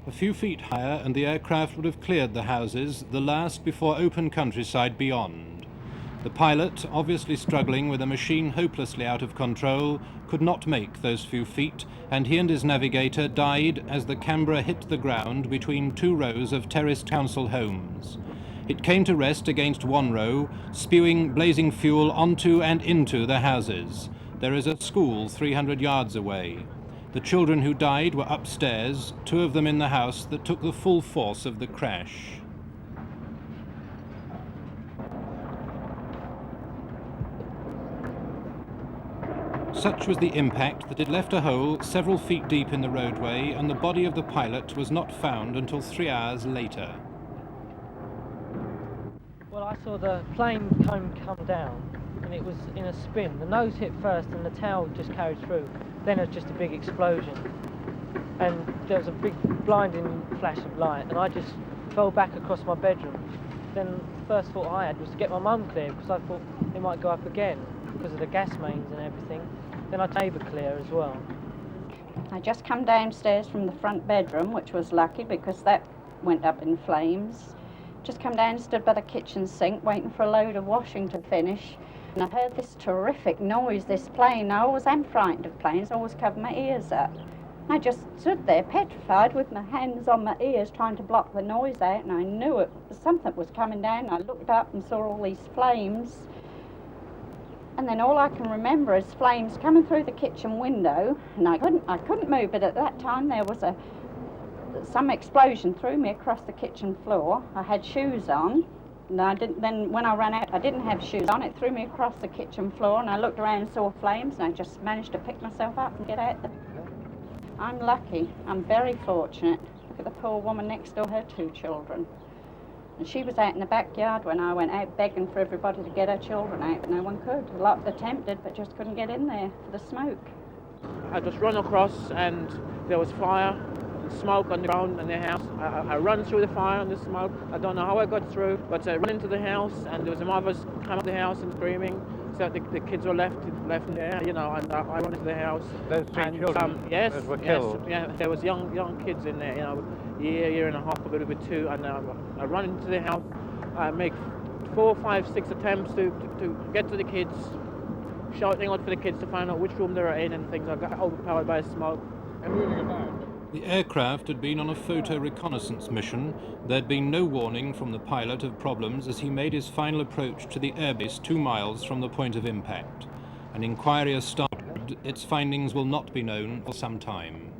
A few feet higher and the aircraft would have cleared the houses, the last before open countryside beyond. The pilot, obviously struggling with a machine hopelessly out of control, could not make those few feet, and he and his navigator died as the Canberra hit the ground between two rows of terraced council homes. It came to rest against one row, spewing blazing fuel onto and into the houses. There is a school 300 yards away. The children who died were upstairs, two of them in the house that took the full force of the crash. Such was the impact that it left a hole several feet deep in the roadway, and the body of the pilot was not found until 3 hours later. Well, I saw the plane come down, and it was in a spin. The nose hit first and the tail just carried through. Then it was just a big explosion. And there was a big blinding flash of light, and I just fell back across my bedroom. Then the first thought I had was to get my mum clear, because I thought it might go up again because of the gas mains and everything. Then I'd neighbour clear as well. I just come downstairs from the front bedroom, which was lucky because that went up in flames. Just come down and stood by the kitchen sink waiting for a load of washing to finish. And I heard this terrific noise, this plane. I always am frightened of planes, I always cover my ears up. I just stood there petrified with my hands on my ears trying to block the noise out, and I knew something was coming down. I looked up and saw all these flames. And then all I can remember is flames coming through the kitchen window, and I couldn't move, but at that time there was some explosion threw me across the kitchen floor. I had shoes on, and then when I ran out, I didn't have shoes on. It threw me across the kitchen floor, and I looked around and saw flames, and I just managed to pick myself up and get out there. I'm lucky. I'm very fortunate. Look at the poor woman next door, her 2 children. And she was out in the backyard when I went out begging for everybody to get her children out, but no one could. A lot attempted, but just couldn't get in there for the smoke. I just run across and there was fire and smoke on the ground in the house. I run through the fire and the smoke. I don't know how I got through, but I ran into the house and there was a mother's come out of the house and screaming. So the kids were left in there, you know, and I ran into the house. Those 3 children yes, were killed? Yes, yeah, there was young kids in there, you know, year and a half, a little bit 2, and I run into the house. I make 4, 5, 6 attempts to get to the kids, shouting out for the kids to find out which room they were in and things. I got overpowered by smoke. And moving about. The aircraft had been on a photo reconnaissance mission. There'd been no warning from the pilot of problems as he made his final approach to the airbase 2 miles from the point of impact. An inquiry has started. Its findings will not be known for some time.